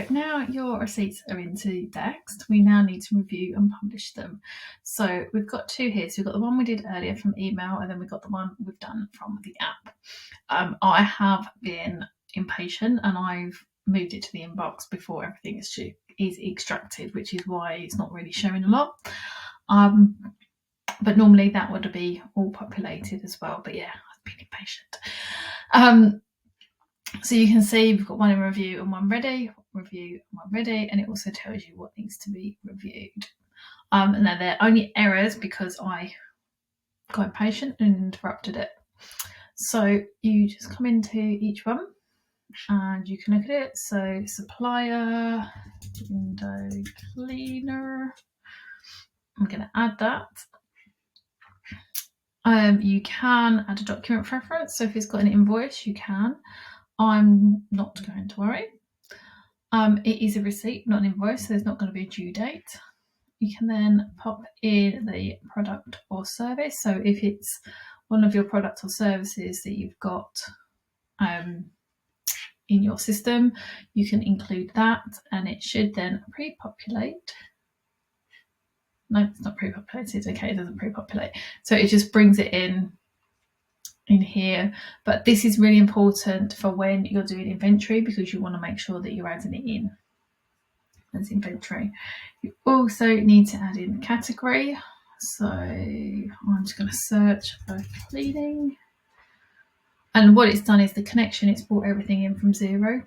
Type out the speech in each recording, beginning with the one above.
So now your receipts are into DEXT, we now need to review and publish them. So we've got two here. So we've got the one we did earlier from email, and then we've got the one we've done from the app. I have been impatient and I've moved it to the inbox before everything is extracted, which is why it's not really showing a lot. But normally that would be all populated as well. But yeah, I've been impatient. So you can see we've got one in review and one ready, and it also tells you what needs to be reviewed. And then they're only errors because I got impatient and interrupted it. So you just come into each one and you can look at it. So supplier, window cleaner, I'm going to add that. You can add a document reference. So if it's got an invoice, you can. I'm not going to worry. It is a receipt, not an invoice, so there's not going to be a due date. You can then pop in the product or service. So if it's one of your products or services that you've got in your system, you can include that, and it should then pre-populate. No, it's not pre-populated. Okay, it doesn't pre-populate. So it just brings it in here. But this is really important for when you're doing inventory, because you want to make sure that you're adding it in as inventory. You also need to add in the category. So I'm just going to search for cleaning. And what it's done is the connection, it's brought everything in from Xero,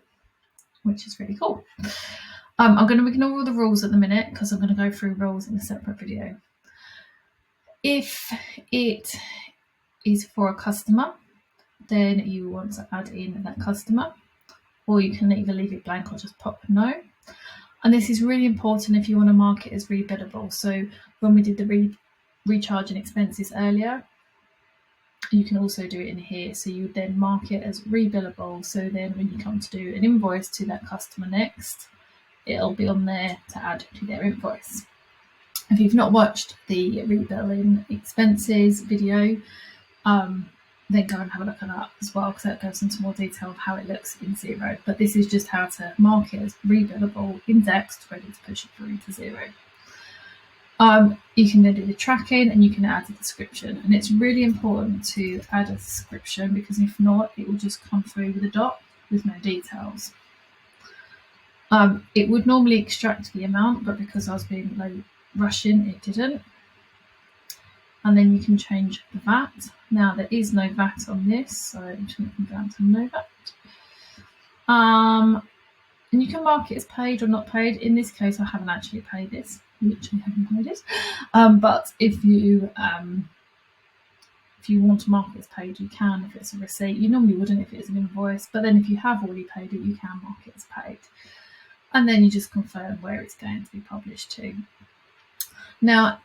which is really cool. I'm going to ignore all the rules at the minute because I'm going to go through rules in a separate video. If it is for a customer, then you want to add in that customer, or you can either leave it blank or just pop no. And this is really important if you want to mark it as rebillable. So when we did the recharge and expenses earlier, you can also do it in here. So you would then mark it as rebillable. So then when you come to do an invoice to that customer next, it'll be on there to add to their invoice. If you've not watched the rebilling expenses video, then go and have a look at that as well, because that goes into more detail of how it looks in Xero. But this is just how to mark it as rebillable, indexed, ready to push it through into Xero. You can then do the tracking, and you can add a description. And it's really important to add a description, because if not, it will just come through with a dot with no details. It would normally extract the amount, but because I was being rushing, it didn't. And then you can change the VAT. Now there is no VAT on this, so I'm just going to come down to no VAT. And you can mark it as paid or not paid. In this case, I haven't actually paid this. Literally haven't paid it. But if you want to mark it as paid, you can. If it's a receipt, you normally wouldn't if it's an invoice. But then if you have already paid it, you can mark it as paid. And then you just confirm where it's going to be published to. Now,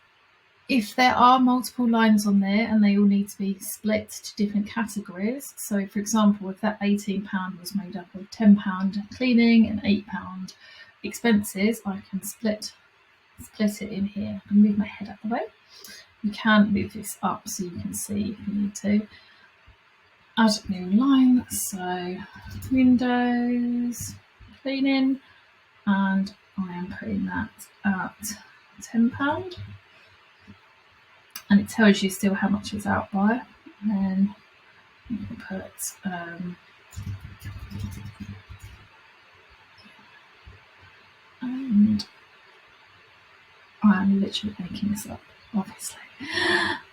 if there are multiple lines on there and they all need to be split to different categories, so for example, if that £18 was made up of £10 cleaning and £8 expenses, I can split it in here and move my head up the way. You can move this up so you can see if you need to. Add a new line, so Windows cleaning, and I am putting that at £10. And it tells you still how much it's out by. And then you can put and I'm literally making this up, obviously.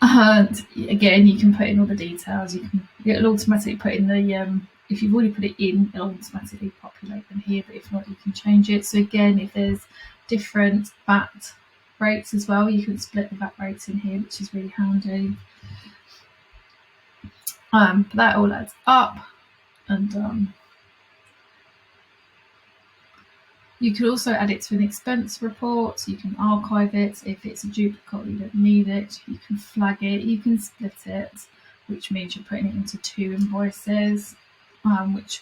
And again, you can put in all the details. It'll automatically put in the if you've already put it in, it'll automatically populate them here. But if not, you can change it. So again, if there's different VAT rates as well, you can split the VAT rates in here, which is really handy. That all adds up, and you can also add it to an expense report. You can archive it. If it's a duplicate, you don't need it. You can flag it. You can split it, which means you're putting it into two invoices, which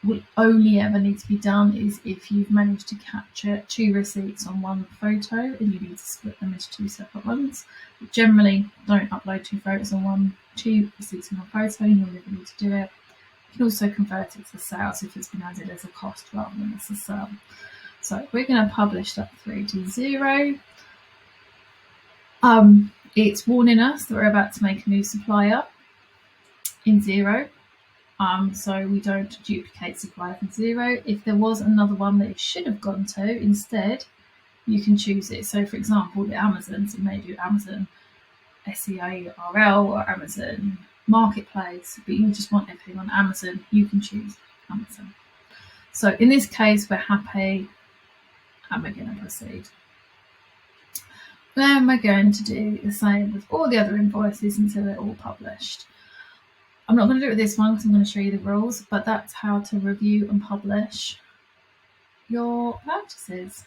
will only ever need to be done is if you've managed to capture two receipts on one photo and you need to split them as two separate ones. But generally, don't upload two receipts on one photo. You will never need to do it. You can also convert it to sales if it's been added as a cost rather than as a sale. So we're going to publish that through to Xero. It's warning us that we're about to make a new supplier in Xero. So we don't duplicate supplier from Xero. If there was another one that it should have gone to instead, you can choose it. So for example, the Amazons, it may do Amazon SEARL or Amazon Marketplace, but you just want everything on Amazon, you can choose Amazon. So in this case, we're happy and we're going to proceed. Then we're going to do the same with all the other invoices until they're all published. I'm not going to do it with this one because I'm going to show you the rules, but that's how to review and publish your purchases.